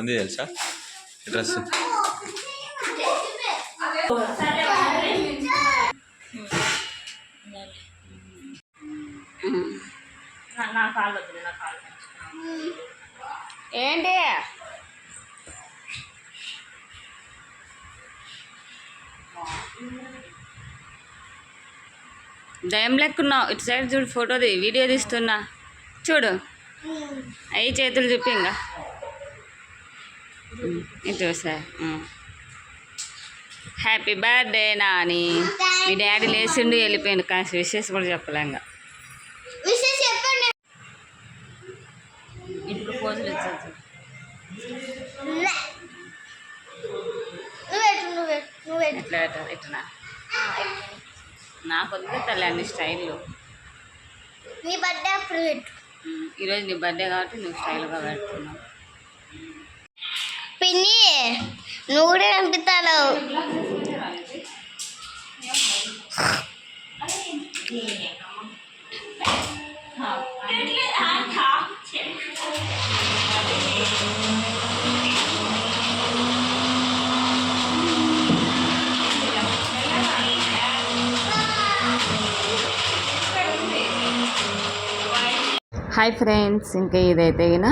ఉంది తెలుసా డ్రెస్. ఏంటి దయం లెక్కున్నావు. ఇటు సైడ్ చూడు, ఫోటోది వీడియో తీస్తున్నా చూడు. అవి చేతులు చూపి ఇంకా ఇటు సార్. Happy birthday Nani. మీ డాడీ లేచిండు వెళ్ళిపోయిండు, కానీ విషెస్ కూడా చెప్పలే. ఇంకా ఇప్పుడు పోజులు ఇచ్చారు. ఎట్లా పెట్టారు? ఎట్లా నాకు వద్దు తల్లి అన్ని స్టైల్లో. నీ బర్త్డే అప్పుడు పెట్టు. ఈరోజు నీ బర్త్డే కాబట్టి నువ్వు స్టైల్గా పెడుతున్నావు. పిన్ని నువ్వు కూడా కనిపిస్తాను. హాయ్ ఫ్రెండ్స్, ఇంకా ఇదైతే గిన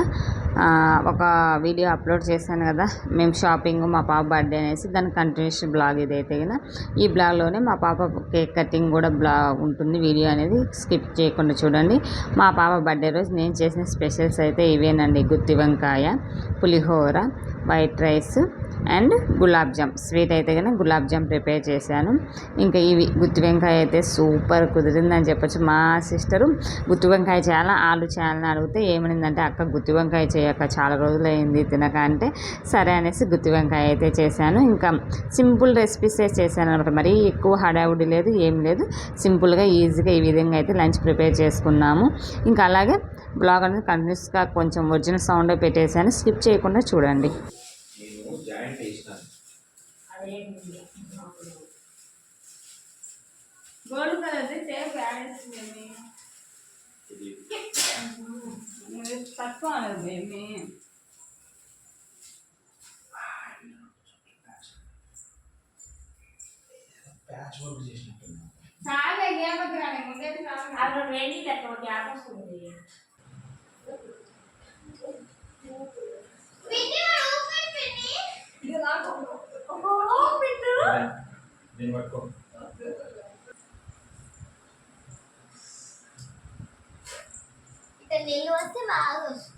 ఒక వీడియో అప్లోడ్ చేశాను కదా మేము షాపింగ్, మా పాప బర్త్డే అనేసి, దాని కంటిన్యూషన్ బ్లాగ్ ఇదైతే గిన. ఈ బ్లాగ్లోనే మా పాప కేక్ కటింగ్ కూడా ఉంటుంది వీడియో అనేది, స్కిప్ చేయకుండా చూడండి. మా పాప బర్త్డే రోజు నేను చేసిన స్పెషల్స్ అయితే ఇవేనండి: గుత్తి వంకాయ, పులిహోర, white rice and gulab jamun. Sweet అయితే కనుక గులాబ్ జామ్ ప్రిపేర్ చేశాను. ఇంకా ఇవి గుత్తి వంకాయ అయితే సూపర్ కుదిరిందని చెప్పొచ్చు. మా సిస్టరు గుత్తి వంకాయ చేయాలా, ఆలు చేయాలని అడిగితే ఏమనిందంటే, అక్క గుత్తి వంకాయ చేయక చాలా రోజులైంది తినక అంటే, సరే అనేసి గుత్తి వంకాయ అయితే చేశాను. ఇంకా సింపుల్ రెసిపీసే చేశాను అనమాట. మరీ ఎక్కువ హడావుడి లేదు, ఏం లేదు. సింపుల్గా ఈజీగా ఈ విధంగా అయితే లంచ్ ప్రిపేర్ చేసుకున్నాము. ఇంకా అలాగే బ్లాగ్ అనేది కంటిన్యూస్గా కొంచెం ఒరిజినల్ సౌండ్ పెట్టేశాను, స్కిప్ చేయకుండా చూడండి. గోల్డ్ కలర్ టేప్ తక్కువ బేబీ. చాలా గేమకి రాని ముందే అక్కడ వేడి లెక్క గ్యాప్ వస్తుంది. ఇక్కడ నీళ్ళు వస్తే బాగా వస్తుంది.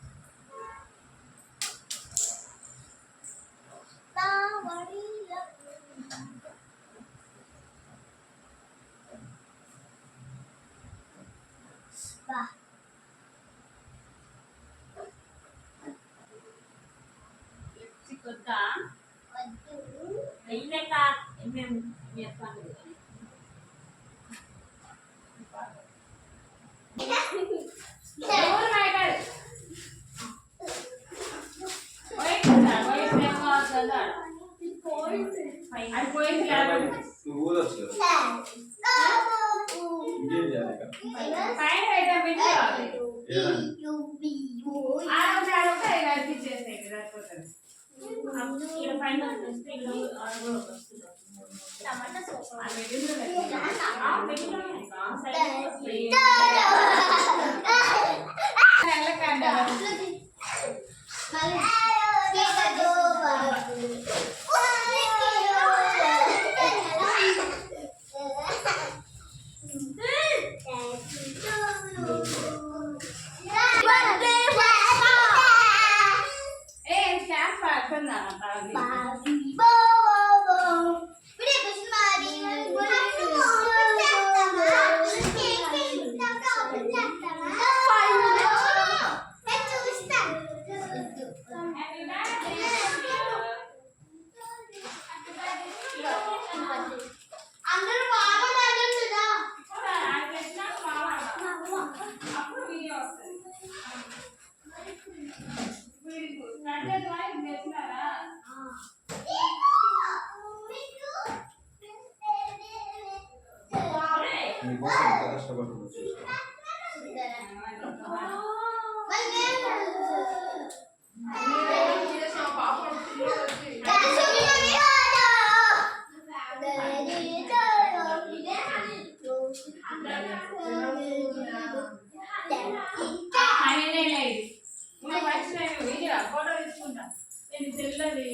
ఫోటో తీసుకుంటా నేను తెల్లది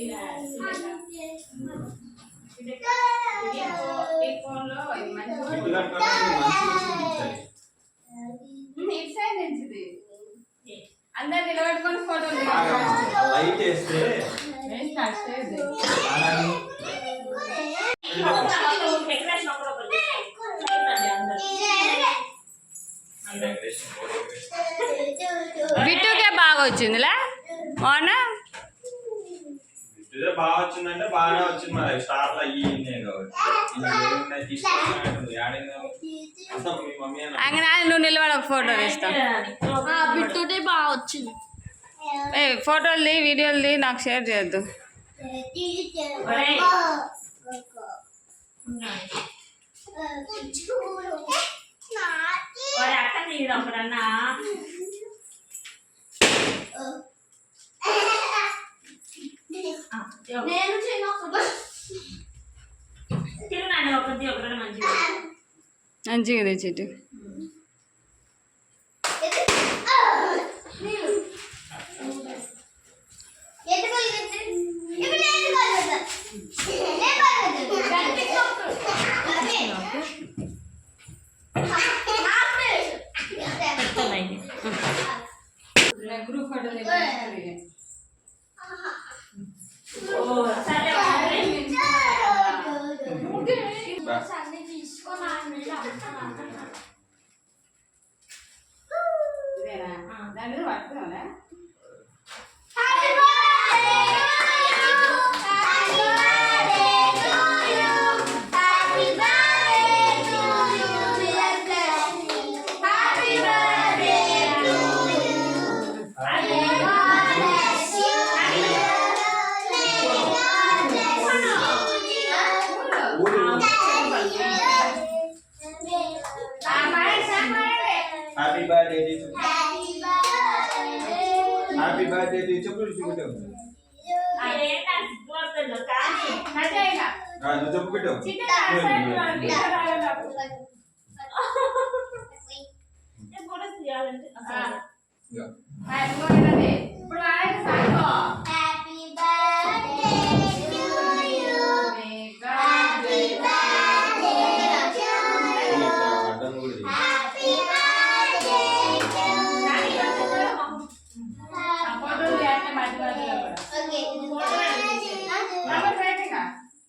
ఫోన్లో ఇది మంచిగా అందరు నిలబెట్టుకొని ఫోటోలు బిట్టుకే బాగా వచ్చిందిలే అవునా బాగా వచ్చిందంటే బాగానే వచ్చింది మరి స్టార్ట్ అయ్యిందే అంగనా నువ్వు నిలబడి ఒక ఫోటో తీస్తావు బిట్టుదే బాగా వచ్చింది ఏ ఫోటోలు వీడియోలు నాకు షేర్ చేయొద్దు అక్క తీరప్పుడన్నా నేను తిరునాడు ఒకటి మంచిగా మంచిగా తెచ్చిట్టు గ్రూప్ ఫోటో దాని మీద పట్టుకోవాలా హ్యాపీ బర్త్డే హ్యాపీ బర్త్డే చెప్పు చెప్పు చెప్పు పెట్టు ఇప్పుడు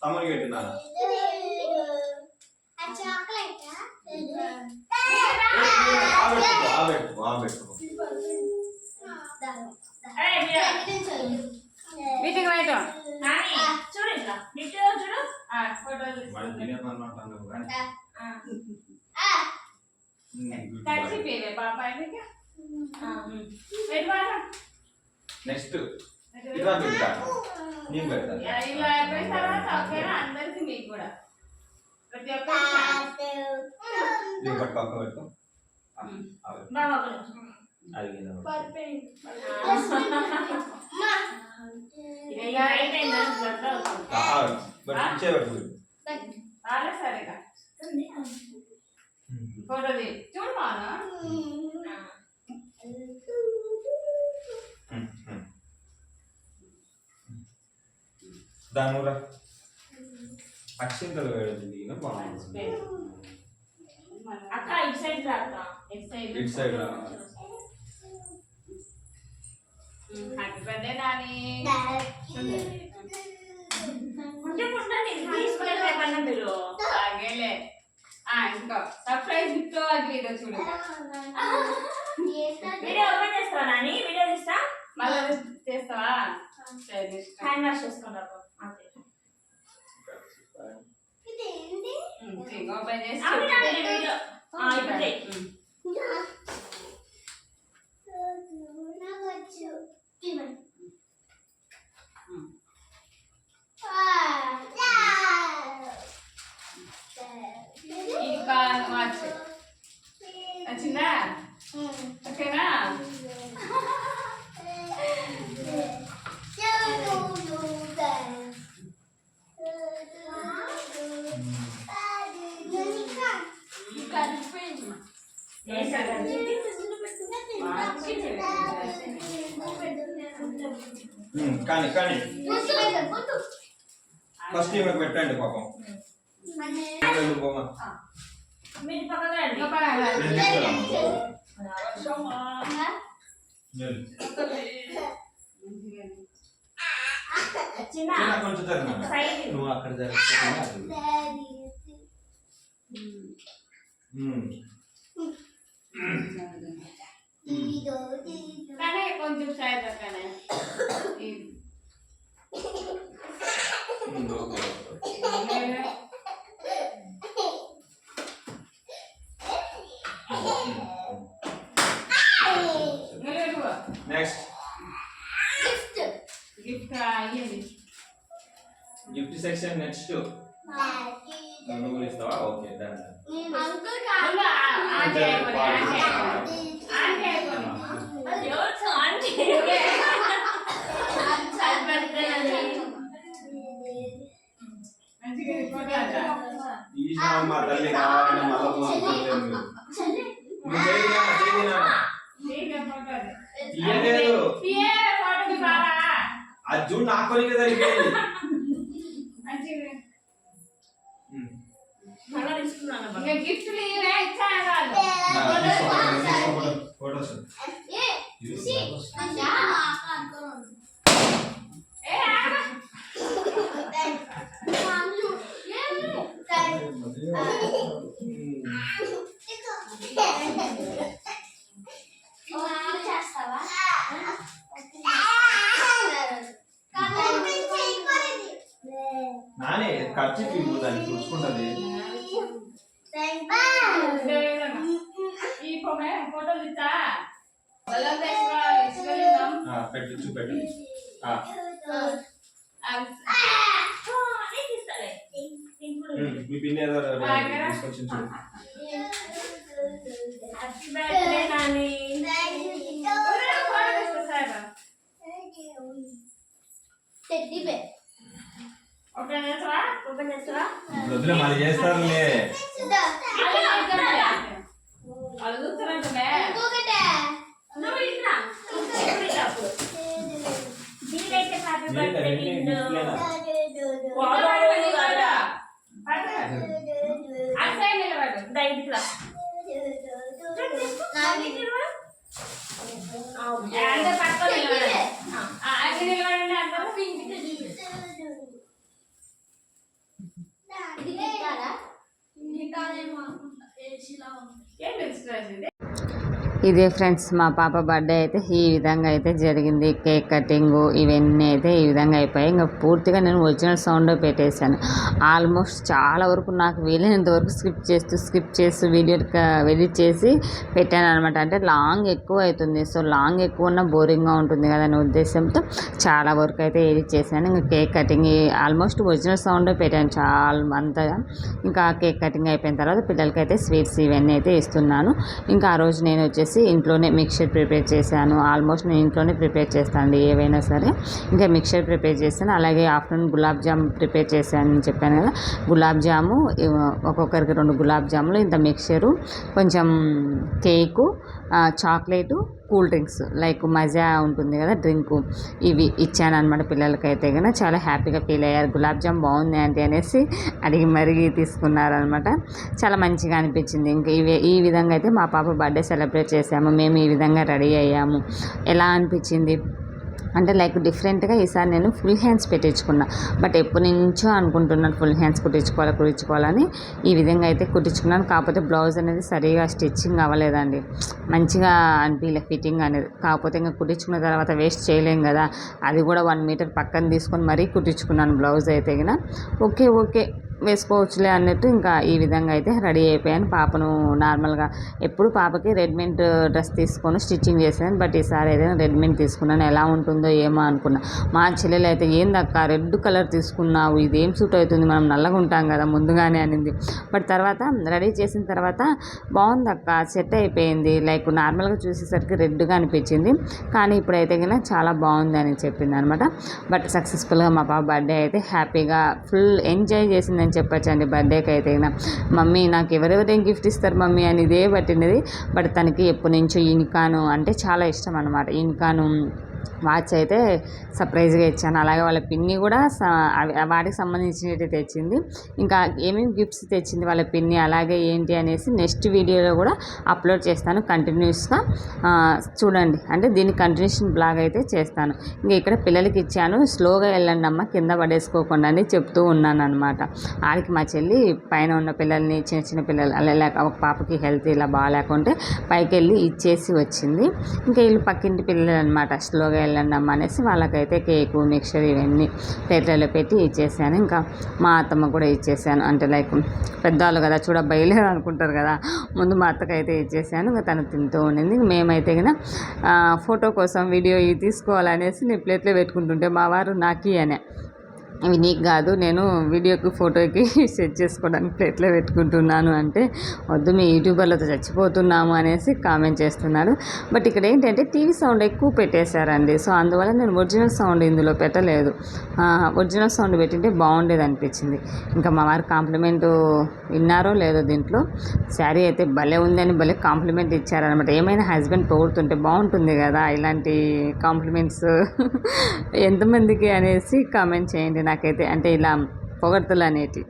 తమ్ముడు పెట్టినాను వీటికి బయట చూడు చూడు ఫోటోలు నెక్స్ట్ ఇలా పెట్టా నేను పెడతాను ఇలా అయిపోయిన తర్వాత ఓకేనా అందరికి మీకు కూడా ప్రతి ఒక్కరికి ఇది పట్టు పక్క పెట్టు అది సరేగా ఫోటో చూడు బాగా దాని అక్షింతలు వేయడం బాగుంటుంది అక్క ఇటు సైడ్ రా ఇటు సైడ్ రా హ్యాపీ బర్త్డే నాని మీరు అలాగేలే ఇంకో సర్ప్రైజ్ గిఫ్ట్ అది ఏదో చూడు వీడియో ఓపెన్ చేస్తావా నాని వీడియో తీస్తా మళ్ళీ చేస్తావా హ్యాండ్ వాష్ చేసుకుంటారు ఓపెన్ చేసి వీడియో ఇంకా వాచ్ నచ్చిందా ఓకేనా కానీ కానీ ఫస్ట్ ఈమె పెట్టండి పాపం వెళ్ళు బొమ్మ. మీరు పక్కన రండి. నేను తీసుకురామ్మా. వెళ్ళు. చిన్న చిన్న కొంచెం జరగమ్మా. సైడ్ నువ్వు అక్కడ జరగ. కానీ కొంచెం సైడ్ కానీ నెక్స్ట్ గిఫ్ట్ అయ్యింది. గిఫ్ట్ సెక్షన్ నెక్స్ట్ నువ్వు ఇస్తావా? Okay done. తీసినావమ్మా తల్లి కావాలని మళ్ళా పోసుకోలేదు. నువ్వు తీయలేదు. అది చూడు నా కొలికే సరిపోయింది. గిఫ్ట్లు ఇచ్చాను ఫోటోస్ నానే ఖర్చు తీరు దాన్ని చూసుకుంటది. ఈ ఫోటోలు ఇస్తా పెట్టు చూపెట్టు. మీ పిన్ని ఏదో తీసుకొచ్చి చూడు. వదిలే మళ్ళీ చేస్తారులే. ఇదే ఫ్రెండ్స్ మా పాప బర్త్డే అయితే ఈ విధంగా అయితే జరిగింది. కేక్ కటింగ్ ఇవన్నీ అయితే ఈ విధంగా అయిపోయాయి. ఇంకా పూర్తిగా నేను ఒరిజినల్ సౌండ్ పెట్టేశాను. ఆల్మోస్ట్ చాలా వరకు నాకు వీలైనంత వరకు స్కిప్ చేస్తూ వీడియో ఎడిట్ చేసి పెట్టాను అనమాట. అంటే లాంగ్ ఎక్కువ అవుతుంది. సో లాంగ్ ఎక్కువ ఉన్న బోరింగ్గా ఉంటుంది కదా అనే ఉద్దేశంతో చాలా వరకు అయితే ఎడిట్ చేశాను. ఇంకా cake cutting almost original sound పెట్టాను చాలా అంతగా. ఇంకా కేక్ కటింగ్ అయిపోయిన తర్వాత పిల్లలకైతే స్వీట్స్ ఇవన్నీ అయితే ఇస్తున్నాను. ఇంకా ఆ రోజు నేను వచ్చేసి ఇంట్లోనే మిక్చర్ ప్రిపేర్ చేశాను. ఆల్మోస్ట్ నేను ఇంట్లోనే ప్రిపేర్ చేస్తాను ఏవైనా సరే. ఇంకా మిక్చర్ ప్రిపేర్ చేశాను. అలాగే ఆఫ్టర్నూన్ గులాబ్ జామ్ ప్రిపేర్ చేశాను అని చెప్పాను కదా. గులాబ్ జాము ఒక్కొక్కరికి 2 గులాబ్ జాములు, ఇంత మిక్చరు, కొంచెం cake, chocolate, cool drinks like మజా ఉంటుంది కదా డ్రింకు, ఇవి ఇచ్చాను అనమాట. పిల్లలకైతే కనుక చాలా హ్యాపీగా ఫీల్ అయ్యారు. గులాబ్ జామ్ బాగుంది ఆంటీ అనేసి అడిగి మరీ తీసుకున్నారనమాట. చాలా మంచిగా అనిపించింది. ఇంకా ఈ విధంగా అయితే మా పాప బర్త్డే సెలబ్రేట్ చేసాము. మేము ఈ విధంగా రెడీ అయ్యాము. ఎలా అనిపించింది అంటే లైక్ డిఫరెంట్గా ఈసారి నేను ఫుల్ హ్యాండ్స్ పెట్టించుకున్నా. బట్ ఎప్పటి నుంచో అనుకుంటున్నాను ఫుల్ హ్యాండ్స్ కుట్టించుకోవాలని. ఈ విధంగా అయితే కుట్టించుకున్నాను. కాకపోతే బ్లౌజ్ అనేది సరిగా స్టిచ్చింగ్ అవ్వలేదండి. మంచిగా అనిపించలే ఫిట్టింగ్ అనేది. కాకపోతే ఇంకా కుట్టించుకున్న తర్వాత వేస్ట్ చేయలేం కదా. అది కూడా 1 మీటర్ పక్కన తీసుకొని మరీ కుట్టించుకున్నాను బ్లౌజ్ అయితే గిన. ఓకే వేసుకోవచ్చులే అన్నట్టు ఇంకా ఈ విధంగా అయితే రెడీ అయిపోయాను. పాపను నార్మల్గా ఎప్పుడు పాపకి రెడీమేడ్ డ్రెస్ తీసుకొని స్టిచ్చింగ్ చేసాను. బట్ ఈసారి అయితే రెడీమేడ్ తీసుకున్నాను. ఎలా ఉంటుందో ఏమో అనుకున్నా. మా చెల్లెలు అయితే ఏందక్క రెడ్ కలర్ తీసుకున్నావు, ఇదేం సూట్ అవుతుంది, మనం నల్లగా ఉంటాం కదా ముందుగానే అనింది. బట్ తర్వాత రెడీ చేసిన తర్వాత బాగుందక్క, సెట్ అయిపోయింది. లైక్ నార్మల్గా చూసేసరికి రెడ్గా అనిపించింది, కానీ ఇప్పుడైతే కనుక చాలా బాగుంది అని చెప్పింది అనమాట. బట్ సక్సెస్ఫుల్గా మా పాప బర్త్డే అయితే హ్యాపీగా ఫుల్ ఎంజాయ్ చేసిందని చెప్పచ్చండి. బర్త్డేకి అయితే మమ్మీ నాకు ఎవరెవరేం గిఫ్ట్ ఇస్తారు మమ్మీ అని ఇదే పట్టినది. బట్ తనకి ఎప్పటి నుంచో ఇన్కాను అంటే చాలా ఇష్టం అనమాట. ఇన్కాను వాచ్ అయితే సర్ప్రైజ్గా ఇచ్చాను. అలాగే వాళ్ళ పిన్ని కూడా వాటికి సంబంధించినవి తెచ్చింది. ఇంకా ఏమేమి గిఫ్ట్స్ తెచ్చింది వాళ్ళ పిన్ని అలాగే ఏంటి అనేసి నెక్స్ట్ వీడియోలో కూడా అప్లోడ్ చేస్తాను. కంటిన్యూస్గా చూడండి, అంటే దీని కంటిన్యూషన్ బ్లాగ్ అయితే చేస్తాను. ఇంకా ఇక్కడ పిల్లలకి ఇచ్చాను, స్లోగా వెళ్ళండి అమ్మ కింద పడేసుకోకుండా అని చెప్తూ ఉన్నాను అనమాట. ఆడికి మా చెల్లి పైన ఉన్న పిల్లల్ని చిన్న చిన్న పిల్లలు అలా ఒక పాపకి హెల్త్ ఇలా బాగాలేకుంటే పైకి వెళ్ళి ఇచ్చేసి వచ్చింది. ఇంకా వీళ్ళు పక్కింటి పిల్లలు అనమాట, స్లోగా వెళ్ళండి అమ్మ అనేసి వాళ్ళకైతే కేకు మిక్చర్ ఇవన్నీ ప్లేట్లలో పెట్టి ఇచ్చేసాను. ఇంకా మా అత్తమ్మ కూడా ఇచ్చేసాను, అంటే లైక్ పెద్దవాళ్ళు కదా బయలేదు అనుకుంటారు కదా, ముందు మా అత్తకైతే ఇచ్చేసాను. ఇంకా తను తింటూ ఉండింది. మేమైతే కదా ఫోటో కోసం వీడియో ఇవి తీసుకోవాలనేసి నేను ప్లేట్లో పెట్టుకుంటుంటే మా వారు నాకి అనే ఇవి నీకు కాదు, నేను వీడియోకి ఫోటోకి సెట్ చేసుకోవడానికి ప్లేట్లో పెట్టుకుంటున్నాను అంటే వద్దు మీ యూట్యూబర్లతో చచ్చిపోతున్నాము అనేసి కామెంట్ చేస్తున్నాడు. బట్ ఇక్కడ ఏంటంటే టీవీ సౌండ్ ఎక్కువ పెట్టేశారండి. సో అందువల్ల నేను ఒరిజినల్ సౌండ్ ఇందులో పెట్టలేదు. ఒరిజినల్ సౌండ్ పెట్టింటే బాగుండేది అనిపించింది. ఇంకా మా వారు కాంప్లిమెంట్ విన్నారో లేదో, దీంట్లో శారీ అయితే భలే ఉందని భలే కాంప్లిమెంట్ ఇచ్చారనమాట. ఏమైనా హస్బెండ్ పొగుడుతుంటే బాగుంటుంది కదా, ఇలాంటి కాంప్లిమెంట్స్ ఎంతమందికి అనేసి కామెంట్ చేయండి నాకైతే, అంటే ఇలా పొగడ్తలు అనేటివి.